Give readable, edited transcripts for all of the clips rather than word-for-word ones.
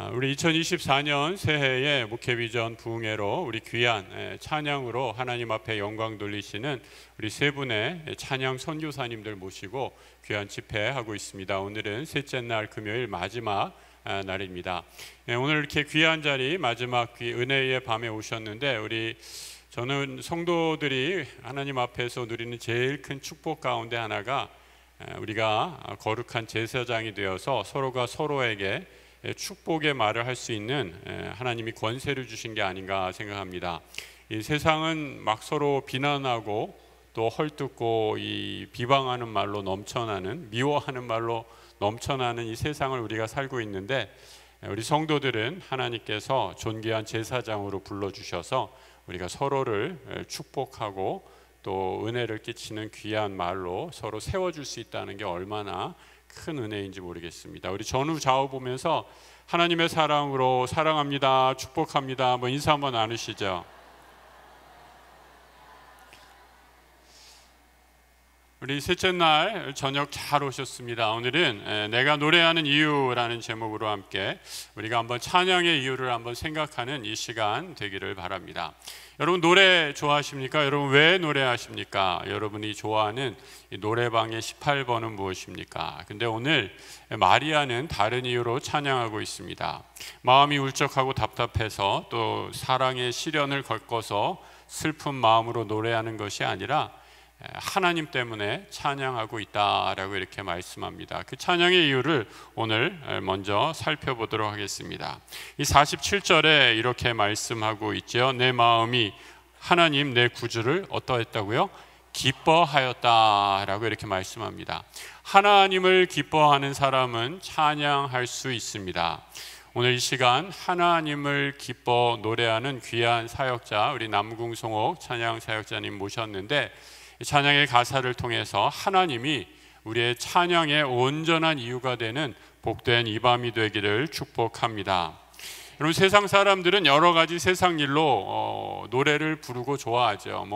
우리 2024년 새해에 목회비전 부흥회로 우리 귀한 찬양으로 하나님 앞에 영광 돌리시는 우리 세 분의 찬양 선교사님들 모시고 귀한 집회하고 있습니다. 오늘은 셋째 날 금요일 마지막 날입니다. 오늘 이렇게 귀한 자리 마지막 은혜의 밤에 오셨는데 저는 성도들이 하나님 앞에서 누리는 제일 큰 축복 가운데 하나가 우리가 거룩한 제사장이 되어서 서로가 서로에게 축복의 말을 할 수 있는 하나님이 권세를 주신 게 아닌가 생각합니다. 이 세상은 막 서로 비난하고 또 헐뜯고 이 비방하는 말로 넘쳐나는, 미워하는 말로 넘쳐나는 이 세상을 우리가 살고 있는데, 우리 성도들은 하나님께서 존귀한 제사장으로 불러주셔서 우리가 서로를 축복하고 또 은혜를 끼치는 귀한 말로 서로 세워줄 수 있다는 게 얼마나 큰 은혜인지 모르겠습니다. 우리 전후 좌우 보면서 하나님의 사랑으로 사랑합니다, 축복합니다, 인사 한번 나누시죠. 우리 셋째 날 저녁 잘 오셨습니다. 오늘은 내가 노래하는 이유라는 제목으로 함께 우리가 한번 찬양의 이유를 한번 생각하는 이 시간 되기를 바랍니다. 여러분 노래 좋아하십니까? 여러분 왜 노래하십니까? 여러분이 좋아하는 이 노래방의 18번은 무엇입니까? 근데 오늘 마리아는 다른 이유로 찬양하고 있습니다. 마음이 울적하고 답답해서 또 사랑의 시련을 겪어서 슬픈 마음으로 노래하는 것이 아니라 하나님 때문에 찬양하고 있다라고 이렇게 말씀합니다. 그 찬양의 이유를 오늘 먼저 살펴보도록 하겠습니다. 이 47절에 이렇게 말씀하고 있죠. 내 마음이 하나님 내 구주를 어떠했다고요? 기뻐하였다라고 이렇게 말씀합니다. 하나님을 기뻐하는 사람은 찬양할 수 있습니다. 오늘 이 시간 하나님을 기뻐 노래하는 귀한 사역자, 우리 남궁송옥 찬양 사역자님 모셨는데, 찬양의 가사를 통해서 하나님이 우리의 찬양의 온전한 이유가 되는 복된 이 밤이 되기를 축복합니다. 여러분 세상 사람들은 여러 가지 세상 일로 노래를 부르고 좋아하죠.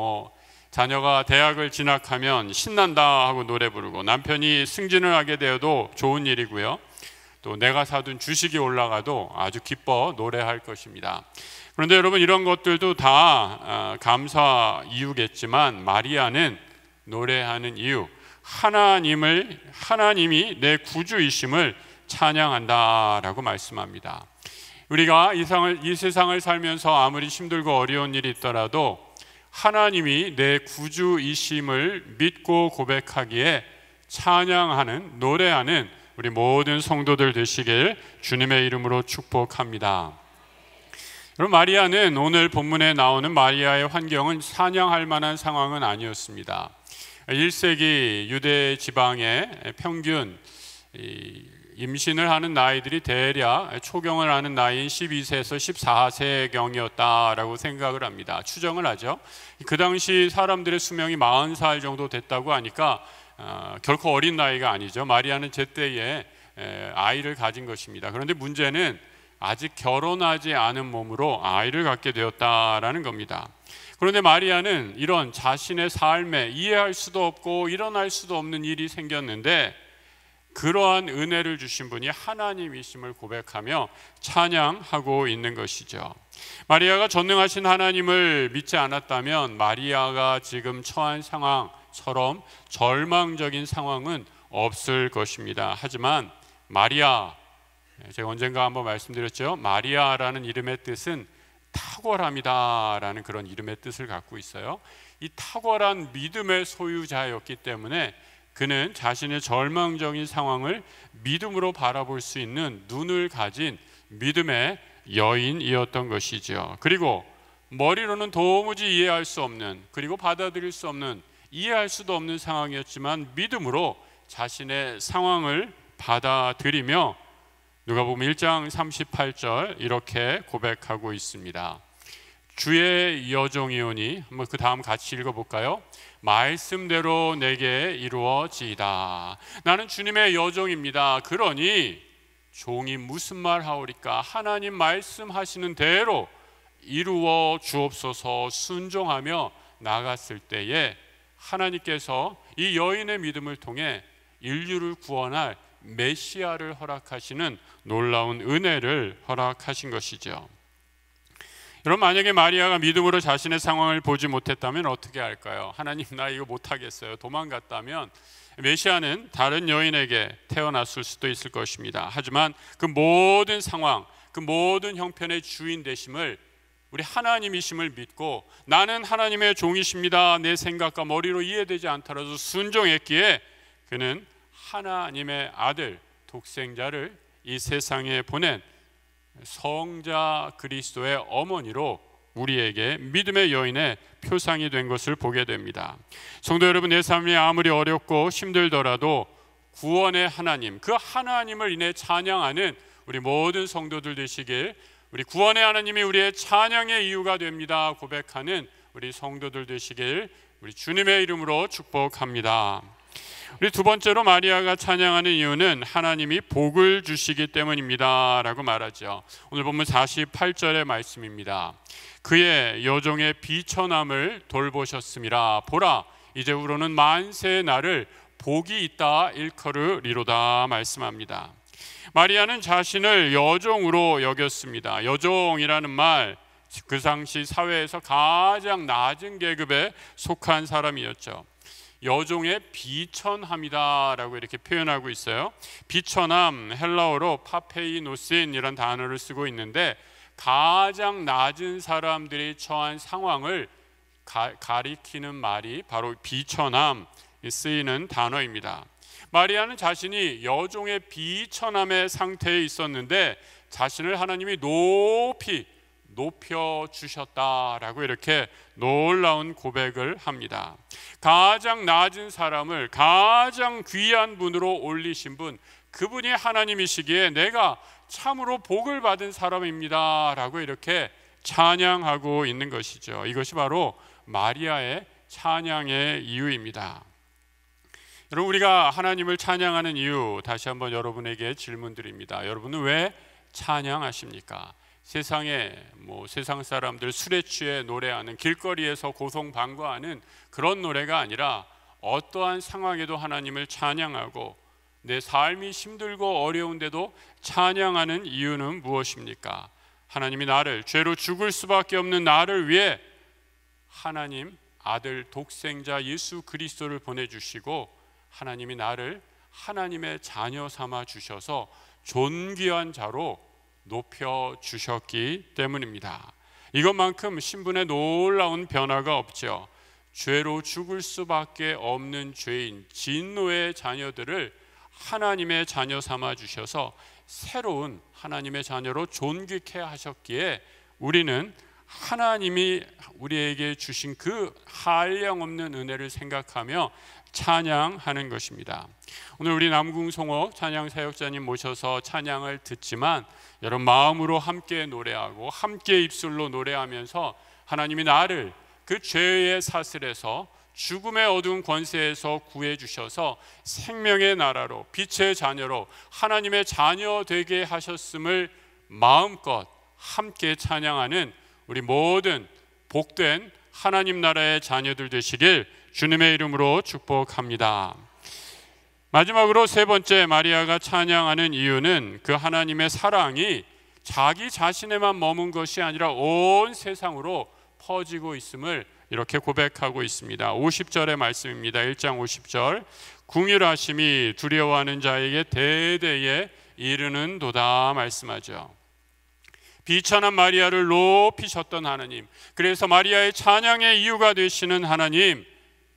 자녀가 대학을 진학하면 신난다 하고 노래 부르고, 남편이 승진을 하게 되어도 좋은 일이고요. 또 내가 사둔 주식이 올라가도 아주 기뻐 노래할 것입니다. 그런데 여러분 이런 것들도 다 감사 이유겠지만, 마리아는 노래하는 이유, 하나님이 내 구주이심을 찬양한다라고 말씀합니다. 우리가 이 세상을 살면서 아무리 힘들고 어려운 일이 있더라도 하나님이 내 구주이심을 믿고 고백하기에 찬양하는, 노래하는 우리 모든 성도들 되시길 주님의 이름으로 축복합니다. 여러분 마리아는, 오늘 본문에 나오는 마리아의 환경은 찬양할 만한 상황은 아니었습니다. 1세기 유대 지방의 평균 임신을 하는 나이들이 대략 초경을 하는 나이인 12세에서 14세경이었다라고 생각을 합니다. 추정을 하죠. 그 당시 사람들의 수명이 40살 정도 됐다고 하니까 결코 어린 나이가 아니죠. 마리아는 제때에 아이를 가진 것입니다. 그런데 문제는 아직 결혼하지 않은 몸으로 아이를 갖게 되었다라는 겁니다. 그런데 마리아는 이런 자신의 삶에 이해할 수도 없고 일어날 수도 없는 일이 생겼는데, 그러한 은혜를 주신 분이 하나님이심을 고백하며 찬양하고 있는 것이죠. 마리아가 전능하신 하나님을 믿지 않았다면 마리아가 지금 처한 상황처럼 절망적인 상황은 없을 것입니다. 하지만 마리아, 제가 언젠가 한번 말씀드렸죠. 마리아라는 이름의 뜻은 탁월함이다라는 그런 이름의 뜻을 갖고 있어요. 이 탁월한 믿음의 소유자였기 때문에 그는 자신의 절망적인 상황을 믿음으로 바라볼 수 있는 눈을 가진 믿음의 여인이었던 것이죠. 그리고 머리로는 도무지 이해할 수 없는, 그리고 받아들일 수 없는, 이해할 수도 없는 상황이었지만 믿음으로 자신의 상황을 받아들이며 누가복음 1장 38절 이렇게 고백하고 있습니다. 주의 여종이오니, 한번 그 다음 같이 읽어볼까요? 말씀대로 내게 이루어지이다. 나는 주님의 여종입니다. 그러니 종이 무슨 말 하오리까? 하나님 말씀하시는 대로 이루어 주옵소서. 순종하며 나갔을 때에 하나님께서 이 여인의 믿음을 통해 인류를 구원할 메시아를 허락하시는 놀라운 은혜를 허락하신 것이죠. 여러분, 만약에 마리아가 믿음으로 자신의 상황을 보지 못했다면 어떻게 할까요? 하나님, 나 이거 못하겠어요. 도망갔다면 메시아는 다른 여인에게 태어났을 수도 있을 것입니다. 하지만 그 모든 상황, 그 모든 형편의 주인 되심을, 우리 하나님이심을 믿고 나는 하나님의 종이십니다, 내 생각과 머리로 이해되지 않더라도 순종했기에 그는 하나님의 아들 독생자를 이 세상에 보낸 성자 그리스도의 어머니로 우리에게 믿음의 여인의 표상이 된 것을 보게 됩니다. 성도 여러분, 내 삶이 아무리 어렵고 힘들더라도 구원의 하나님, 그 하나님을 인해 찬양하는 우리 모든 성도들 되시길, 우리 구원의 하나님이 우리의 찬양의 이유가 됩니다 고백하는 우리 성도들 되시길 우리 주님의 이름으로 축복합니다. 우리 두 번째로 마리아가 찬양하는 이유는 하나님이 복을 주시기 때문입니다 라고 말하죠. 오늘 본문 48절의 말씀입니다. 그의 여종의 비천함을 돌보셨음이라. 보라, 이제후로는 만세의 날을 복이 있다 일컬으리로다 말씀합니다. 마리아는 자신을 여종으로 여겼습니다. 여종이라는 말, 그 당시 사회에서 가장 낮은 계급에 속한 사람이었죠. 여종의 비천함이다 라고 이렇게 표현하고 있어요. 비천함, 헬라어로 파페이노신이라는 단어를 쓰고 있는데 가장 낮은 사람들이 처한 상황을 가리키는 말이 바로 비천함 쓰이는 단어입니다. 마리아는 자신이 여종의 비천함의 상태에 있었는데 자신을 하나님이 높이 높여주셨다라고 이렇게 놀라운 고백을 합니다. 가장 낮은 사람을 가장 귀한 분으로 올리신 분, 그분이 하나님이시기에 내가 참으로 복을 받은 사람입니다 라고 이렇게 찬양하고 있는 것이죠. 이것이 바로 마리아의 찬양의 이유입니다. 여러분, 우리가 하나님을 찬양하는 이유, 다시 한번 여러분에게 질문드립니다. 여러분은 왜 찬양하십니까? 세상에 세상 사람들 술에 취해 노래하는, 길거리에서 고성방과하는 그런 노래가 아니라 어떠한 상황에도 하나님을 찬양하고 내 삶이 힘들고 어려운데도 찬양하는 이유는 무엇입니까? 하나님이 나를, 죄로 죽을 수밖에 없는 나를 위해 하나님 아들 독생자 예수 그리스도를 보내주시고 하나님이 나를 하나님의 자녀 삼아 주셔서 존귀한 자로 높여주셨기 때문입니다. 이것만큼 신분의 놀라운 변화가 없죠. 죄로 죽을 수밖에 없는 죄인, 진노의 자녀들을 하나님의 자녀 삼아 주셔서 새로운 하나님의 자녀로 존귀케 하셨기에 우리는 하나님이 우리에게 주신 그 한량없는 은혜를 생각하며 찬양하는 것입니다. 오늘 우리 남궁송호 찬양 사역자님 모셔서 찬양을 듣지만 여러분 마음으로 함께 노래하고 함께 입술로 노래하면서 하나님이 나를 그 죄의 사슬에서 죽음의 어두운 권세에서 구해 주셔서 생명의 나라로 빛의 자녀로 하나님의 자녀 되게 하셨음을 마음껏 함께 찬양하는 우리 모든 복된 하나님 나라의 자녀들 되시길 주님의 이름으로 축복합니다. 마지막으로 세 번째, 마리아가 찬양하는 이유는 그 하나님의 사랑이 자기 자신에만 머문 것이 아니라 온 세상으로 퍼지고 있음을 이렇게 고백하고 있습니다. 50절의 말씀입니다. 1장 50절. 궁휼하심이 두려워하는 자에게 대대에 이르는도다 말씀하죠. 비천한 마리아를 높이셨던 하나님, 그래서 마리아의 찬양의 이유가 되시는 하나님,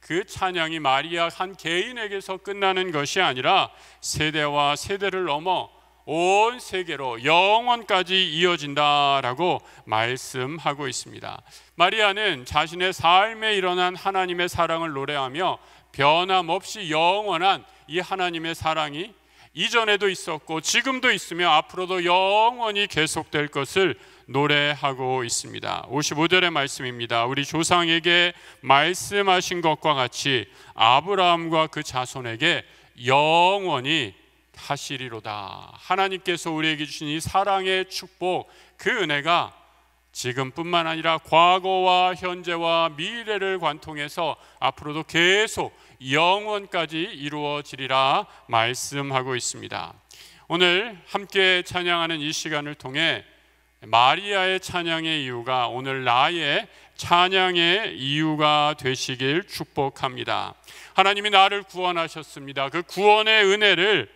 그 찬양이 마리아 한 개인에게서 끝나는 것이 아니라 세대와 세대를 넘어 온 세계로 영원까지 이어진다라고 말씀하고 있습니다. 마리아는 자신의 삶에 일어난 하나님의 사랑을 노래하며 변함없이 영원한 이 하나님의 사랑이 이전에도 있었고 지금도 있으며 앞으로도 영원히 계속될 것을 노래하고 있습니다. 55절의 말씀입니다. 우리 조상에게 말씀하신 것과 같이 아브라함과 그 자손에게 영원히 하시리로다. 하나님께서 우리에게 주신 이 사랑의 축복, 그 은혜가 지금뿐만 아니라 과거와 현재와 미래를 관통해서 앞으로도 계속 영원까지 이루어지리라 말씀하고 있습니다. 오늘 함께 찬양하는 이 시간을 통해 마리아의 찬양의 이유가 오늘 나의 찬양의 이유가 되시길 축복합니다. 하나님이 나를 구원하셨습니다. 그 구원의 은혜를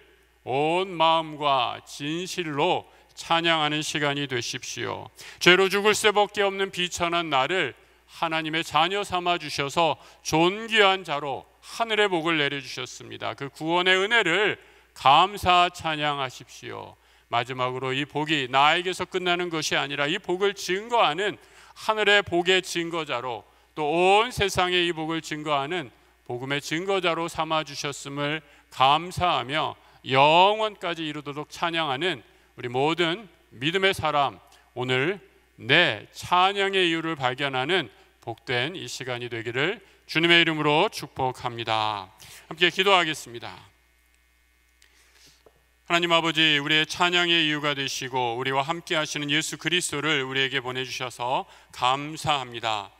온 마음과 진실로 찬양하는 시간이 되십시오. 죄로 죽을 수밖에 없는 비천한 나를 하나님의 자녀 삼아 주셔서 존귀한 자로 하늘의 복을 내려주셨습니다. 그 구원의 은혜를 감사 찬양하십시오. 마지막으로 이 복이 나에게서 끝나는 것이 아니라 이 복을 증거하는 하늘의 복의 증거자로, 또 온 세상에 이 복을 증거하는 복음의 증거자로 삼아 주셨음을 감사하며 영원까지 이루도록 찬양하는 우리 모든 믿음의 사람, 오늘 내 찬양의 이유를 발견하는 복된 이 시간이 되기를 주님의 이름으로 축복합니다. 함께 기도하겠습니다. 하나님 아버지, 우리의 찬양의 이유가 되시고 우리와 함께 하시는 예수 그리스도를 우리에게 보내주셔서 감사합니다.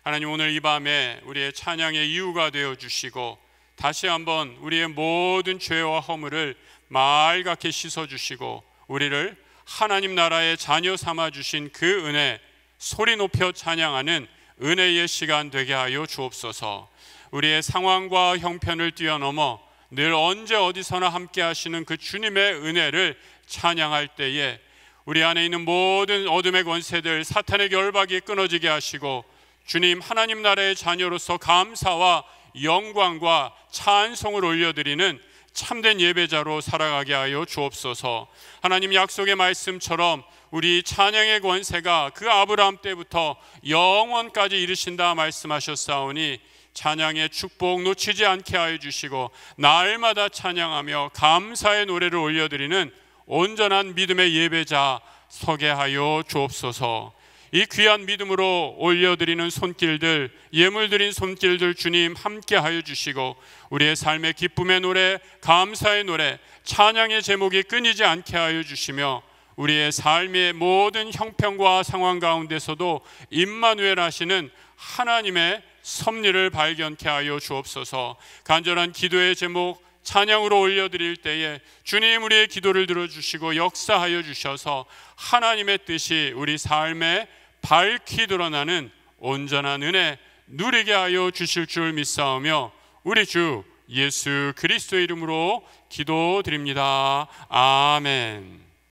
하나님, 오늘 이 밤에 우리의 찬양의 이유가 되어주시고 다시 한번 우리의 모든 죄와 허물을 맑게 씻어주시고 우리를 하나님 나라의 자녀 삼아주신 그 은혜, 소리 높여 찬양하는 은혜의 시간 되게 하여 주옵소서. 우리의 상황과 형편을 뛰어넘어 늘 언제 어디서나 함께 하시는 그 주님의 은혜를 찬양할 때에 우리 안에 있는 모든 어둠의 권세들, 사탄의 결박이 끊어지게 하시고 주님 하나님 나라의 자녀로서 감사와 영광과 찬송을 올려드리는 참된 예배자로 살아가게 하여 주옵소서. 하나님 약속의 말씀처럼 우리 찬양의 권세가 그 아브라함 때부터 영원까지 이르신다 말씀하셨사오니 찬양의 축복 놓치지 않게 하여 주시고 날마다 찬양하며 감사의 노래를 올려드리는 온전한 믿음의 예배자 서게 하여 주옵소서. 이 귀한 믿음으로 올려드리는 손길들, 예물 드린 손길들 주님 함께 하여 주시고 우리의 삶의 기쁨의 노래, 감사의 노래, 찬양의 제목이 끊이지 않게 하여 주시며 우리의 삶의 모든 형편과 상황 가운데서도 임마누엘 하시는 하나님의 섭리를 발견케 하여 주옵소서. 간절한 기도의 제목 찬양으로 올려드릴 때에 주님 우리의 기도를 들어주시고 역사하여 주셔서 하나님의 뜻이 우리 삶에 밝히 드러나는 온전한 은혜 누리게 하여 주실 줄 믿사오며 우리 주 예수 그리스도의 이름으로 기도드립니다. 아멘.